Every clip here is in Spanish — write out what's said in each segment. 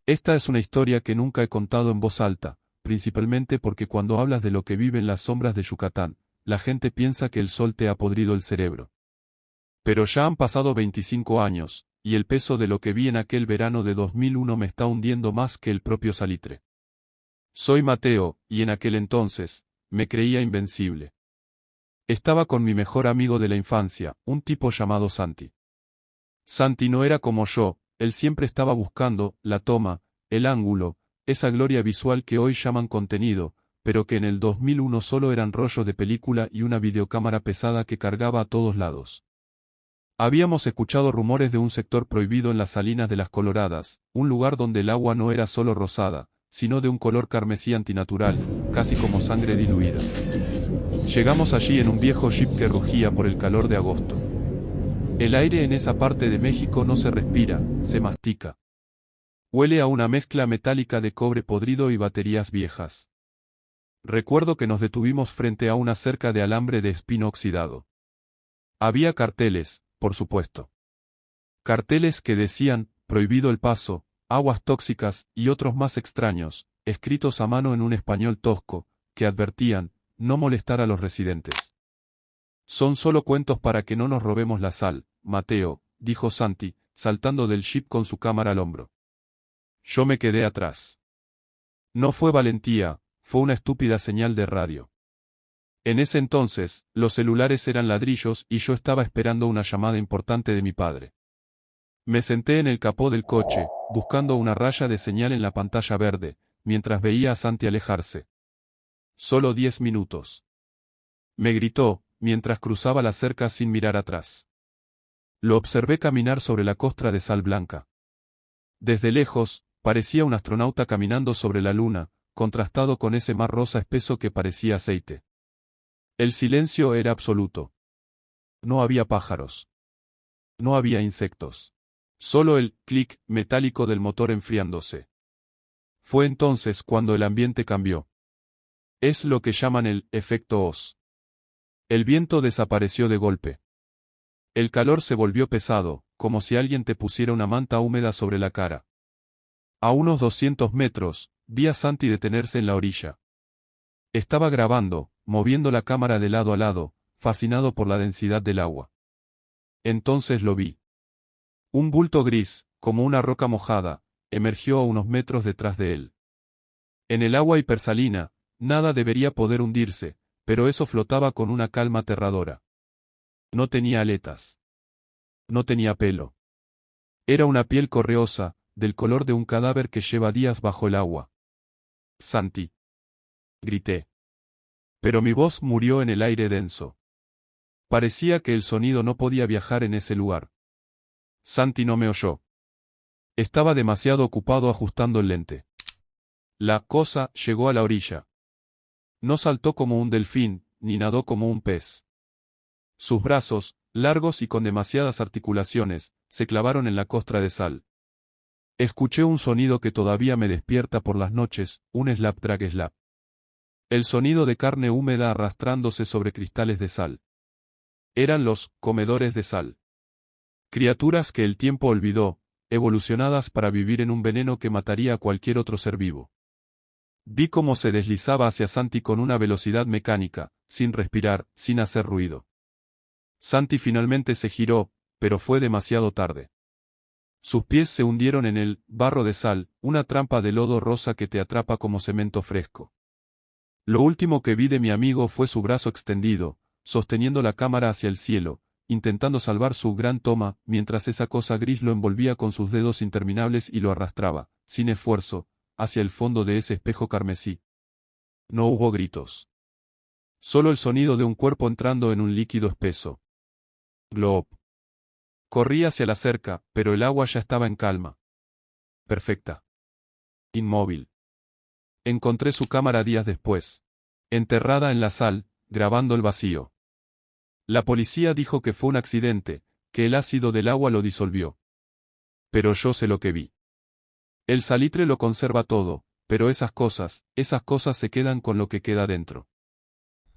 Esta es una historia que nunca he contado en voz alta, principalmente porque cuando hablas de lo que vive en las sombras de Yucatán, la gente piensa que el sol te ha podrido el cerebro. Pero ya han pasado 25 años, y el peso de lo que vi en aquel verano de 2001 me está hundiendo más que el propio salitre. Soy Mateo, y en aquel entonces, me creía invencible. Estaba con mi mejor amigo de la infancia, un tipo llamado Santi. Santi no era como yo, él siempre estaba buscando la toma, el ángulo, esa gloria visual que hoy llaman contenido, pero que en el 2001 solo eran rollos de película y una videocámara pesada que cargaba a todos lados. Habíamos escuchado rumores de un sector prohibido en las salinas de las Coloradas, un lugar donde el agua no era solo rosada, sino de un color carmesí antinatural, casi como sangre diluida. Llegamos allí en un viejo jeep que rugía por el calor de agosto. El aire en esa parte de México no se respira, se mastica. Huele a una mezcla metálica de cobre podrido y baterías viejas. Recuerdo que nos detuvimos frente a una cerca de alambre de espino oxidado. Había carteles, por supuesto. Carteles que decían, prohibido el paso, aguas tóxicas, y otros más extraños, escritos a mano en un español tosco, que advertían, no molestar a los residentes. Son solo cuentos para que no nos robemos la sal, Mateo, dijo Santi, saltando del jeep con su cámara al hombro. Yo me quedé atrás. No fue valentía, fue una estúpida señal de radio. En ese entonces, los celulares eran ladrillos y yo estaba esperando una llamada importante de mi padre. Me senté en el capó del coche, buscando una raya de señal en la pantalla verde, mientras veía a Santi alejarse. Solo 10 minutos. Me gritó, mientras cruzaba la cerca sin mirar atrás. Lo observé caminar sobre la costra de sal blanca. Desde lejos, parecía un astronauta caminando sobre la luna, contrastado con ese mar rosa espeso que parecía aceite. El silencio era absoluto. No había pájaros. No había insectos. Solo el clic metálico del motor enfriándose. Fue entonces cuando el ambiente cambió. Es lo que llaman el efecto Oz. El viento desapareció de golpe. El calor se volvió pesado, como si alguien te pusiera una manta húmeda sobre la cara. A unos 200 metros, vi a Santi detenerse en la orilla. Estaba grabando, moviendo la cámara de lado a lado, fascinado por la densidad del agua. Entonces lo vi. Un bulto gris, como una roca mojada, emergió a unos metros detrás de él. En el agua hipersalina, nada debería poder hundirse, pero eso flotaba con una calma aterradora. No tenía aletas. No tenía pelo. Era una piel correosa, del color de un cadáver que lleva días bajo el agua. Santi. Grité. Pero mi voz murió en el aire denso. Parecía que el sonido no podía viajar en ese lugar. Santi no me oyó. Estaba demasiado ocupado ajustando el lente. La cosa llegó a la orilla. No saltó como un delfín, ni nadó como un pez. Sus brazos, largos y con demasiadas articulaciones, se clavaron en la costra de sal. Escuché un sonido que todavía me despierta por las noches, un slap drag slap. El sonido de carne húmeda arrastrándose sobre cristales de sal. Eran los comedores de sal. Criaturas que el tiempo olvidó, evolucionadas para vivir en un veneno que mataría a cualquier otro ser vivo. Vi cómo se deslizaba hacia Santi con una velocidad mecánica, sin respirar, sin hacer ruido. Santi finalmente se giró, pero fue demasiado tarde. Sus pies se hundieron en el barro de sal, una trampa de lodo rosa que te atrapa como cemento fresco. Lo último que vi de mi amigo fue su brazo extendido, sosteniendo la cámara hacia el cielo, intentando salvar su gran toma, mientras esa cosa gris lo envolvía con sus dedos interminables y lo arrastraba, sin esfuerzo, hacia el fondo de ese espejo carmesí. No hubo gritos. Solo el sonido de un cuerpo entrando en un líquido espeso. Glop. Corrí hacia la cerca, pero el agua ya estaba en calma. Perfecta. Inmóvil. Encontré su cámara días después. Enterrada en la sal, grabando el vacío. La policía dijo que fue un accidente, que el ácido del agua lo disolvió. Pero yo sé lo que vi. El salitre lo conserva todo, pero esas cosas se quedan con lo que queda dentro.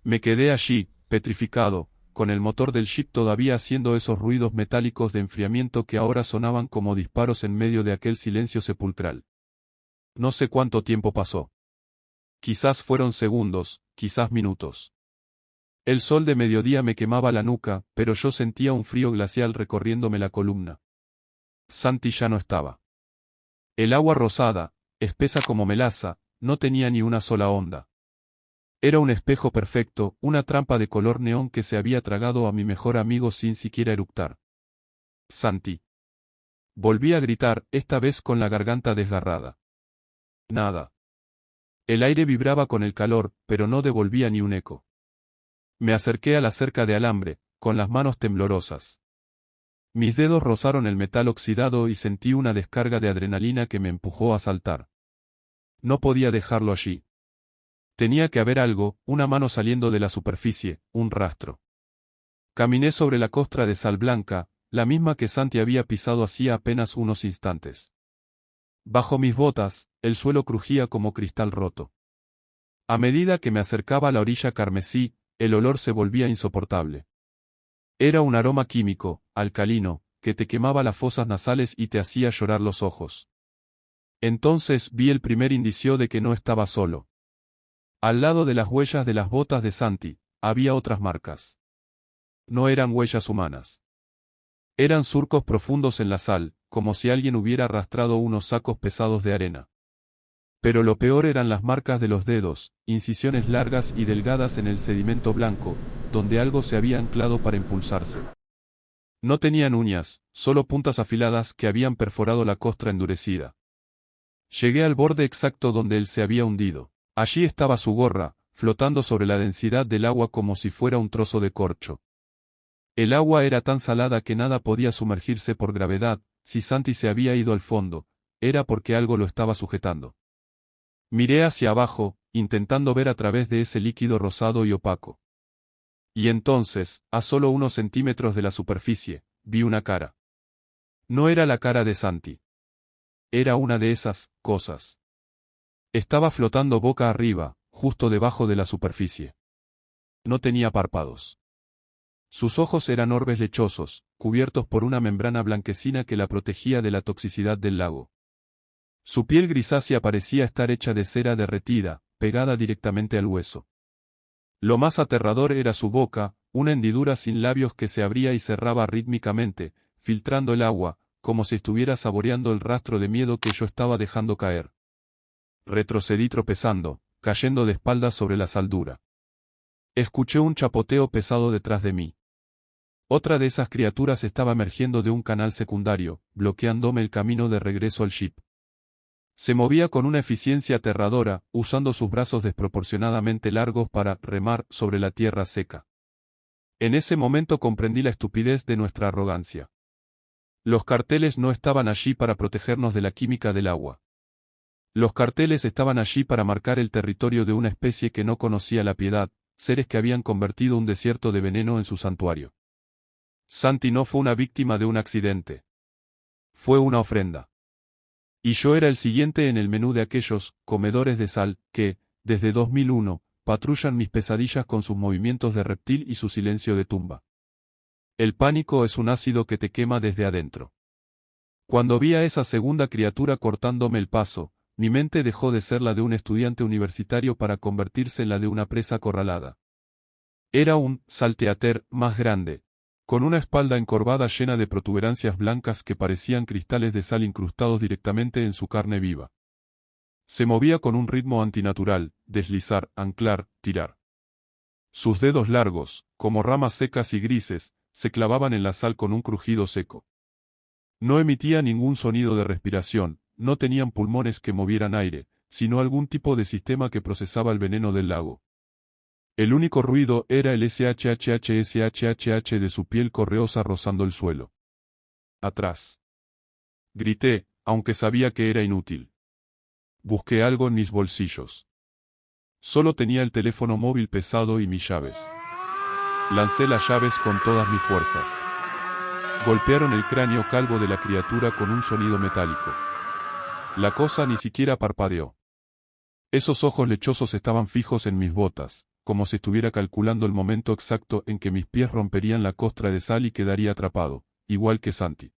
Me quedé allí, petrificado, con el motor del jeep todavía haciendo esos ruidos metálicos de enfriamiento que ahora sonaban como disparos en medio de aquel silencio sepulcral. No sé cuánto tiempo pasó. Quizás fueron segundos, quizás minutos. El sol de mediodía me quemaba la nuca, pero yo sentía un frío glacial recorriéndome la columna. Santi ya no estaba. El agua rosada, espesa como melaza, no tenía ni una sola onda. Era un espejo perfecto, una trampa de color neón que se había tragado a mi mejor amigo sin siquiera eructar. Santi. Volví a gritar, esta vez con la garganta desgarrada. Nada. El aire vibraba con el calor, pero no devolvía ni un eco. Me acerqué a la cerca de alambre, con las manos temblorosas. Mis dedos rozaron el metal oxidado y sentí una descarga de adrenalina que me empujó a saltar. No podía dejarlo allí. Tenía que haber algo, una mano saliendo de la superficie, un rastro. Caminé sobre la costra de sal blanca, la misma que Santi había pisado hacía apenas unos instantes. Bajo mis botas, el suelo crujía como cristal roto. A medida que me acercaba a la orilla carmesí, el olor se volvía insoportable. Era un aroma químico, alcalino, que te quemaba las fosas nasales y te hacía llorar los ojos. Entonces vi el primer indicio de que no estaba solo. Al lado de las huellas de las botas de Santi, había otras marcas. No eran huellas humanas. Eran surcos profundos en la sal, como si alguien hubiera arrastrado unos sacos pesados de arena. Pero lo peor eran las marcas de los dedos, incisiones largas y delgadas en el sedimento blanco, donde algo se había anclado para impulsarse. No tenían uñas, solo puntas afiladas que habían perforado la costra endurecida. Llegué al borde exacto donde él se había hundido. Allí estaba su gorra, flotando sobre la densidad del agua como si fuera un trozo de corcho. El agua era tan salada que nada podía sumergirse por gravedad. Si Santi se había ido al fondo, era porque algo lo estaba sujetando. Miré hacia abajo, intentando ver a través de ese líquido rosado y opaco. Y entonces, a solo unos centímetros de la superficie, vi una cara. No era la cara de Santi. Era una de esas cosas. Estaba flotando boca arriba, justo debajo de la superficie. No tenía párpados. Sus ojos eran orbes lechosos, cubiertos por una membrana blanquecina que la protegía de la toxicidad del lago. Su piel grisácea parecía estar hecha de cera derretida, pegada directamente al hueso. Lo más aterrador era su boca, una hendidura sin labios que se abría y cerraba rítmicamente, filtrando el agua, como si estuviera saboreando el rastro de miedo que yo estaba dejando caer. Retrocedí tropezando, cayendo de espaldas sobre la saldura. Escuché un chapoteo pesado detrás de mí. Otra de esas criaturas estaba emergiendo de un canal secundario, bloqueándome el camino de regreso al ship. Se movía con una eficiencia aterradora, usando sus brazos desproporcionadamente largos para remar sobre la tierra seca. En ese momento comprendí la estupidez de nuestra arrogancia. Los carteles no estaban allí para protegernos de la química del agua. Los carteles estaban allí para marcar el territorio de una especie que no conocía la piedad, seres que habían convertido un desierto de veneno en su santuario. Santi no fue una víctima de un accidente. Fue una ofrenda. Y yo era el siguiente en el menú de aquellos comedores de sal que, desde 2001, patrullan mis pesadillas con sus movimientos de reptil y su silencio de tumba. El pánico es un ácido que te quema desde adentro. Cuando vi a esa segunda criatura cortándome el paso, mi mente dejó de ser la de un estudiante universitario para convertirse en la de una presa acorralada. Era un salteater más grande, con una espalda encorvada llena de protuberancias blancas que parecían cristales de sal incrustados directamente en su carne viva. Se movía con un ritmo antinatural, deslizar, anclar, tirar. Sus dedos largos, como ramas secas y grises, se clavaban en la sal con un crujido seco. No emitía ningún sonido de respiración, no tenían pulmones que movieran aire, sino algún tipo de sistema que procesaba el veneno del lago. El único ruido era el shhhshhh de su piel correosa rozando el suelo. Atrás. Grité, aunque sabía que era inútil. Busqué algo en mis bolsillos. Solo tenía el teléfono móvil pesado y mis llaves. Lancé las llaves con todas mis fuerzas. Golpearon el cráneo calvo de la criatura con un sonido metálico. La cosa ni siquiera parpadeó. Esos ojos lechosos estaban fijos en mis botas, como si estuviera calculando el momento exacto en que mis pies romperían la costra de sal y quedaría atrapado, igual que Santi.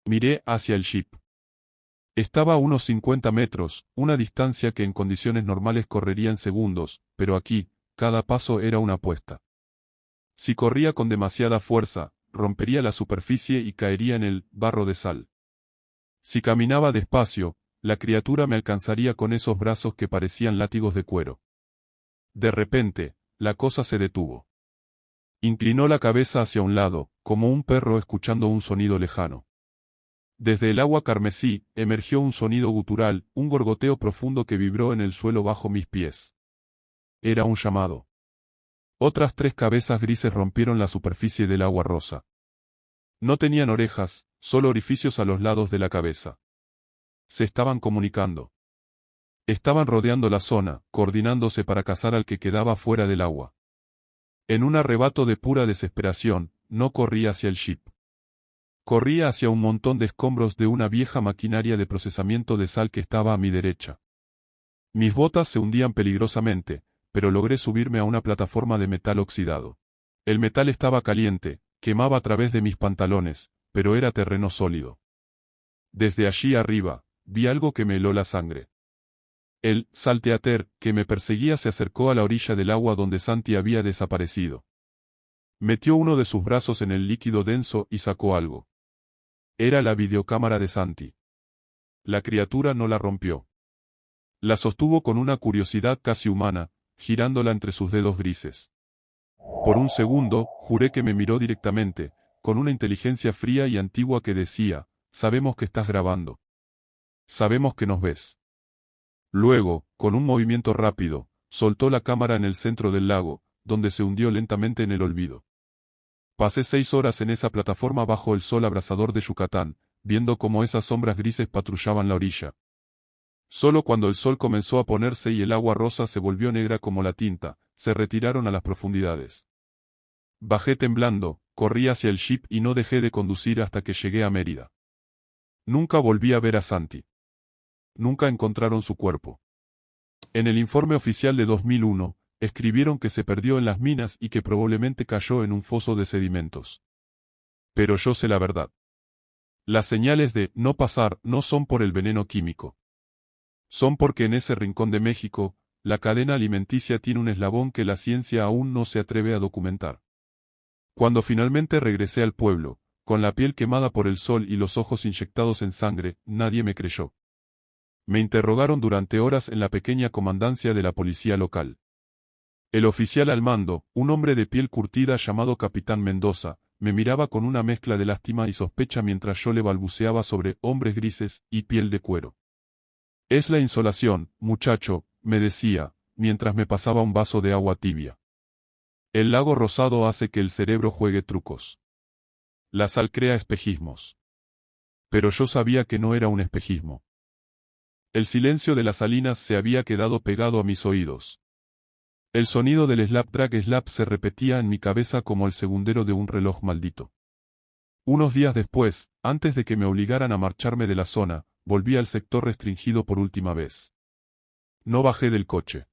Miré hacia el ship. Estaba a unos 50 metros, una distancia que en condiciones normales correría en segundos, pero aquí, cada paso era una apuesta. Si corría con demasiada fuerza, rompería la superficie y caería en el barro de sal. Si caminaba despacio, la criatura me alcanzaría con esos brazos que parecían látigos de cuero. De repente, la cosa se detuvo. Inclinó la cabeza hacia un lado, como un perro escuchando un sonido lejano. Desde el agua carmesí, emergió un sonido gutural, un gorgoteo profundo que vibró en el suelo bajo mis pies. Era un llamado. Otras 3 cabezas grises rompieron la superficie del agua rosa. No tenían orejas, solo orificios a los lados de la cabeza. Se estaban comunicando. Estaban rodeando la zona, coordinándose para cazar al que quedaba fuera del agua. En un arrebato de pura desesperación, no corrí hacia el ship. Corría hacia un montón de escombros de una vieja maquinaria de procesamiento de sal que estaba a mi derecha. Mis botas se hundían peligrosamente, pero logré subirme a una plataforma de metal oxidado. El metal estaba caliente, quemaba a través de mis pantalones, pero era terreno sólido. Desde allí arriba, vi algo que me heló la sangre. El salteater que me perseguía se acercó a la orilla del agua donde Santi había desaparecido. Metió uno de sus brazos en el líquido denso y sacó algo. Era la videocámara de Santi. La criatura no la rompió. La sostuvo con una curiosidad casi humana, girándola entre sus dedos grises. Por un segundo, juré que me miró directamente, con una inteligencia fría y antigua que decía, sabemos que estás grabando. Sabemos que nos ves. Luego, con un movimiento rápido, soltó la cámara en el centro del lago, donde se hundió lentamente en el olvido. Pasé 6 horas en esa plataforma bajo el sol abrasador de Yucatán, viendo cómo esas sombras grises patrullaban la orilla. Solo cuando el sol comenzó a ponerse y el agua rosa se volvió negra como la tinta, se retiraron a las profundidades. Bajé temblando, corrí hacia el ship y no dejé de conducir hasta que llegué a Mérida. Nunca volví a ver a Santi. Nunca encontraron su cuerpo. En el informe oficial de 2001, escribieron que se perdió en las minas y que probablemente cayó en un foso de sedimentos. Pero yo sé la verdad. Las señales de no pasar no son por el veneno químico. Son porque en ese rincón de México, la cadena alimenticia tiene un eslabón que la ciencia aún no se atreve a documentar. Cuando finalmente regresé al pueblo, con la piel quemada por el sol y los ojos inyectados en sangre, nadie me creyó. Me interrogaron durante horas en la pequeña comandancia de la policía local. El oficial al mando, un hombre de piel curtida llamado Capitán Mendoza, me miraba con una mezcla de lástima y sospecha mientras yo le balbuceaba sobre hombres grises y piel de cuero. Es la insolación, muchacho, me decía, mientras me pasaba un vaso de agua tibia. El lago rosado hace que el cerebro juegue trucos. La sal crea espejismos. Pero yo sabía que no era un espejismo. El silencio de las salinas se había quedado pegado a mis oídos. El sonido del slap drag slap se repetía en mi cabeza como el segundero de un reloj maldito. Unos días después, antes de que me obligaran a marcharme de la zona, volví al sector restringido por última vez. No bajé del coche.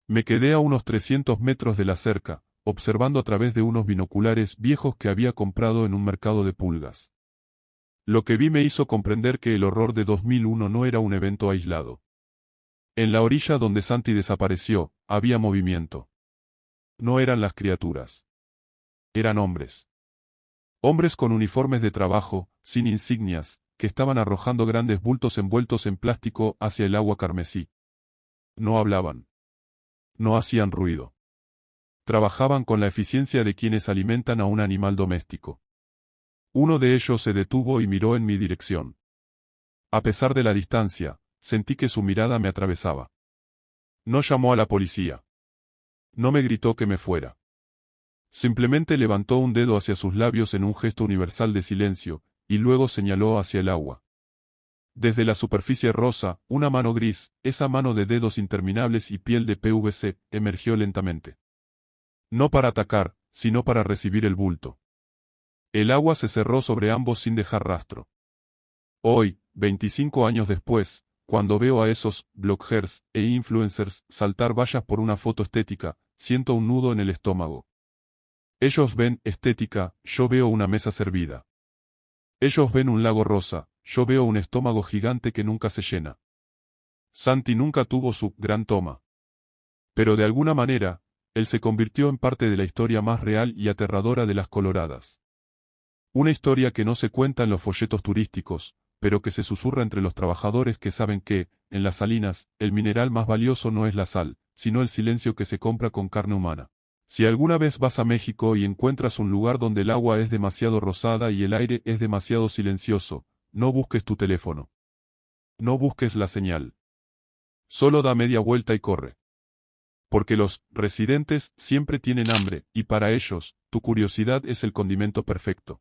Me quedé a unos 300 metros de la cerca, observando a través de unos binoculares viejos que había comprado en un mercado de pulgas. Lo que vi me hizo comprender que el horror de 2001 no era un evento aislado. En la orilla donde Santi desapareció, había movimiento. No eran las criaturas. Eran hombres. Hombres con uniformes de trabajo, sin insignias, que estaban arrojando grandes bultos envueltos en plástico hacia el agua carmesí. No hablaban. No hacían ruido. Trabajaban con la eficiencia de quienes alimentan a un animal doméstico. Uno de ellos se detuvo y miró en mi dirección. A pesar de la distancia, sentí que su mirada me atravesaba. No llamó a la policía. No me gritó que me fuera. Simplemente levantó un dedo hacia sus labios en un gesto universal de silencio, y luego señaló hacia el agua. Desde la superficie rosa, una mano gris, esa mano de dedos interminables y piel de PVC, emergió lentamente. No para atacar, sino para recibir el bulto. El agua se cerró sobre ambos sin dejar rastro. Hoy, 25 años después, cuando veo a esos bloggers e influencers saltar vallas por una foto estética, siento un nudo en el estómago. Ellos ven estética, yo veo una mesa servida. Ellos ven un lago rosa, yo veo un estómago gigante que nunca se llena. Santi nunca tuvo su gran toma. Pero de alguna manera, él se convirtió en parte de la historia más real y aterradora de las Coloradas. Una historia que no se cuenta en los folletos turísticos, pero que se susurra entre los trabajadores que saben que, en las salinas, el mineral más valioso no es la sal, sino el silencio que se compra con carne humana. Si alguna vez vas a México y encuentras un lugar donde el agua es demasiado rosada y el aire es demasiado silencioso, no busques tu teléfono. No busques la señal. Solo da media vuelta y corre. Porque los residentes siempre tienen hambre, y para ellos, tu curiosidad es el condimento perfecto.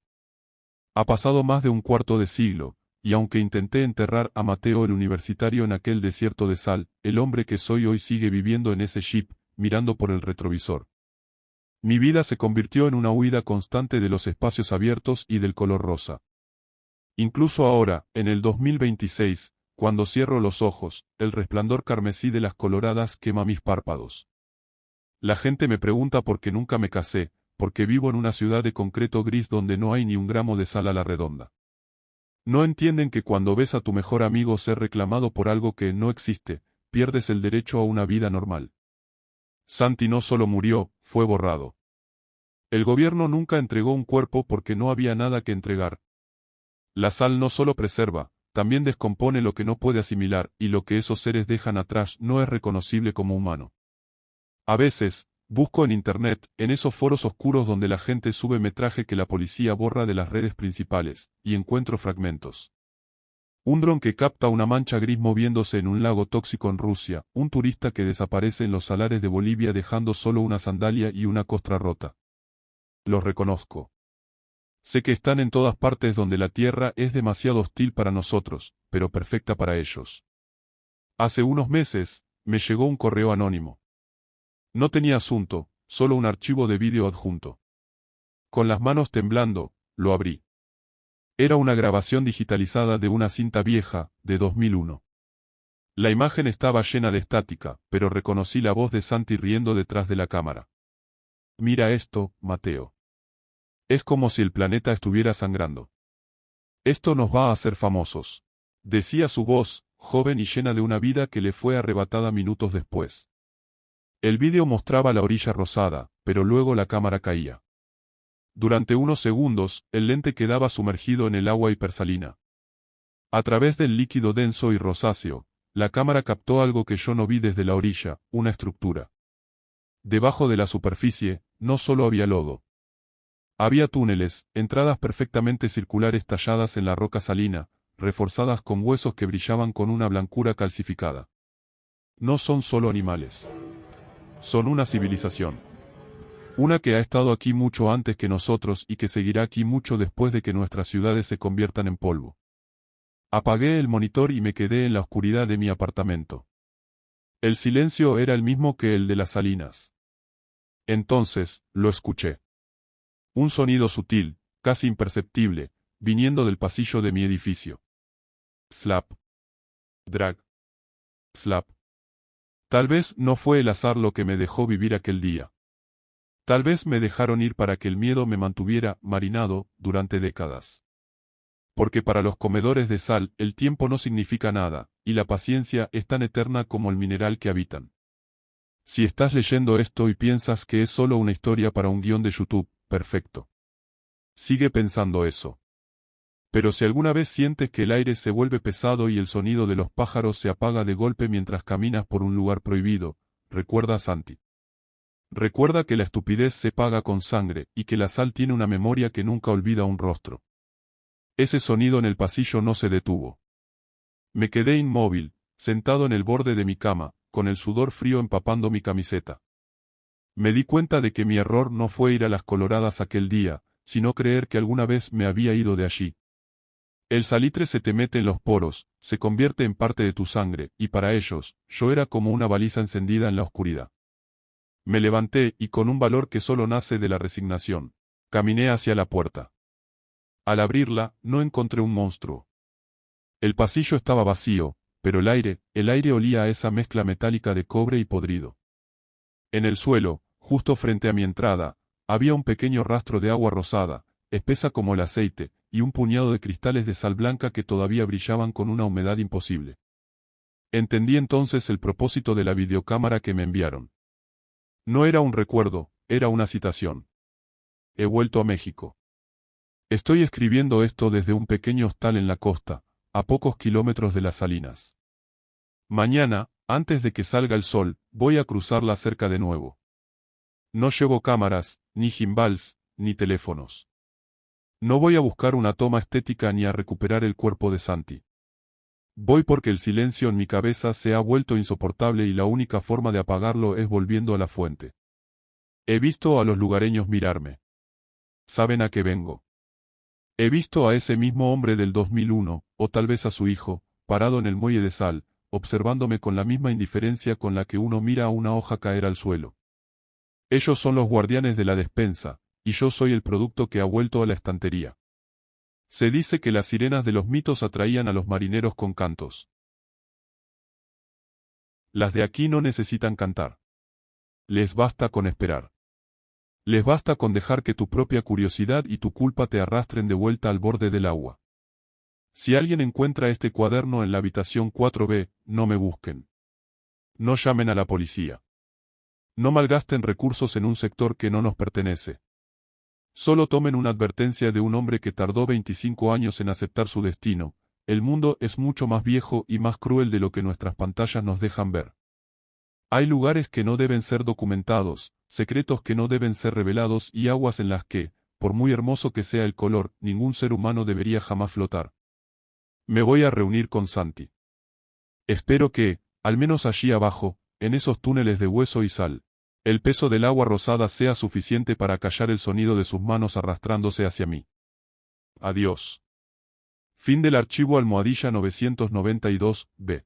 Ha pasado más de un cuarto de siglo, y aunque intenté enterrar a Mateo el universitario en aquel desierto de sal, el hombre que soy hoy sigue viviendo en ese jeep, mirando por el retrovisor. Mi vida se convirtió en una huida constante de los espacios abiertos y del color rosa. Incluso ahora, en el 2026, cuando cierro los ojos, el resplandor carmesí de las coloradas quema mis párpados. La gente me pregunta por qué nunca me casé, porque vivo en una ciudad de concreto gris donde no hay ni un gramo de sal a la redonda. No entienden que cuando ves a tu mejor amigo ser reclamado por algo que no existe, pierdes el derecho a una vida normal. Santi no solo murió, fue borrado. El gobierno nunca entregó un cuerpo porque no había nada que entregar. La sal no solo preserva, también descompone lo que no puede asimilar, y lo que esos seres dejan atrás no es reconocible como humano. A veces, busco en internet, en esos foros oscuros donde la gente sube metraje que la policía borra de las redes principales, y encuentro fragmentos. Un dron que capta una mancha gris moviéndose en un lago tóxico en Rusia, un turista que desaparece en los salares de Bolivia dejando solo una sandalia y una costra rota. Los reconozco. Sé que están en todas partes donde la tierra es demasiado hostil para nosotros, pero perfecta para ellos. Hace unos meses, me llegó un correo anónimo. No tenía asunto, solo un archivo de vídeo adjunto. Con las manos temblando, lo abrí. Era una grabación digitalizada de una cinta vieja, de 2001. La imagen estaba llena de estática, pero reconocí la voz de Santi riendo detrás de la cámara. Mira esto, Mateo. Es como si el planeta estuviera sangrando. Esto nos va a hacer famosos. Decía su voz, joven y llena de una vida que le fue arrebatada minutos después. El vídeo mostraba la orilla rosada, pero luego la cámara caía. Durante unos segundos, el lente quedaba sumergido en el agua hipersalina. A través del líquido denso y rosáceo, la cámara captó algo que yo no vi desde la orilla, una estructura. Debajo de la superficie, no solo había lodo. Había túneles, entradas perfectamente circulares talladas en la roca salina, reforzadas con huesos que brillaban con una blancura calcificada. No son solo animales. Son una civilización. Una que ha estado aquí mucho antes que nosotros y que seguirá aquí mucho después de que nuestras ciudades se conviertan en polvo. Apagué el monitor y me quedé en la oscuridad de mi apartamento. El silencio era el mismo que el de las salinas. Entonces, lo escuché. Un sonido sutil, casi imperceptible, viniendo del pasillo de mi edificio. Slap. Drag. Slap. Tal vez no fue el azar lo que me dejó vivir aquel día. Tal vez me dejaron ir para que el miedo me mantuviera marinado durante décadas. Porque para los comedores de sal el tiempo no significa nada, y la paciencia es tan eterna como el mineral que habitan. Si estás leyendo esto y piensas que es solo una historia para un guión de YouTube, perfecto. Sigue pensando eso. Pero si alguna vez sientes que el aire se vuelve pesado y el sonido de los pájaros se apaga de golpe mientras caminas por un lugar prohibido, recuerda a Santi. Recuerda que la estupidez se paga con sangre y que la sal tiene una memoria que nunca olvida un rostro. Ese sonido en el pasillo no se detuvo. Me quedé inmóvil, sentado en el borde de mi cama, con el sudor frío empapando mi camiseta. Me di cuenta de que mi error no fue ir a las Coloradas aquel día, sino creer que alguna vez me había ido de allí. El salitre se te mete en los poros, se convierte en parte de tu sangre, y para ellos, yo era como una baliza encendida en la oscuridad. Me levanté y con un valor que solo nace de la resignación, caminé hacia la puerta. Al abrirla, no encontré un monstruo. El pasillo estaba vacío, pero el aire olía a esa mezcla metálica de cobre y podrido. En el suelo, justo frente a mi entrada, había un pequeño rastro de agua rosada, espesa como el aceite, y un puñado de cristales de sal blanca que todavía brillaban con una humedad imposible. Entendí entonces el propósito de la videocámara que me enviaron. No era un recuerdo, era una citación. He vuelto a México. Estoy escribiendo esto desde un pequeño hostal en la costa, a pocos kilómetros de las salinas. Mañana, antes de que salga el sol, voy a cruzar la cerca de nuevo. No llevo cámaras, ni gimbals, ni teléfonos. No voy a buscar una toma estética ni a recuperar el cuerpo de Santi. Voy porque el silencio en mi cabeza se ha vuelto insoportable y la única forma de apagarlo es volviendo a la fuente. He visto a los lugareños mirarme. Saben a qué vengo. He visto a ese mismo hombre del 2001, o tal vez a su hijo, parado en el muelle de sal, observándome con la misma indiferencia con la que uno mira a una hoja caer al suelo. Ellos son los guardianes de la despensa, y yo soy el producto que ha vuelto a la estantería. Se dice que las sirenas de los mitos atraían a los marineros con cantos. Las de aquí no necesitan cantar. Les basta con esperar. Les basta con dejar que tu propia curiosidad y tu culpa te arrastren de vuelta al borde del agua. Si alguien encuentra este cuaderno en la habitación 4B, no me busquen. No llamen a la policía. No malgasten recursos en un sector que no nos pertenece. Solo tomen una advertencia de un hombre que tardó 25 años en aceptar su destino. El mundo es mucho más viejo y más cruel de lo que nuestras pantallas nos dejan ver. Hay lugares que no deben ser documentados, secretos que no deben ser revelados y aguas en las que, por muy hermoso que sea el color, ningún ser humano debería jamás flotar. Me voy a reunir con Santi. Espero que, al menos allí abajo, en esos túneles de hueso y sal, el peso del agua rosada sea suficiente para callar el sonido de sus manos arrastrándose hacia mí. Adiós. Fin del archivo almohadilla 992, B.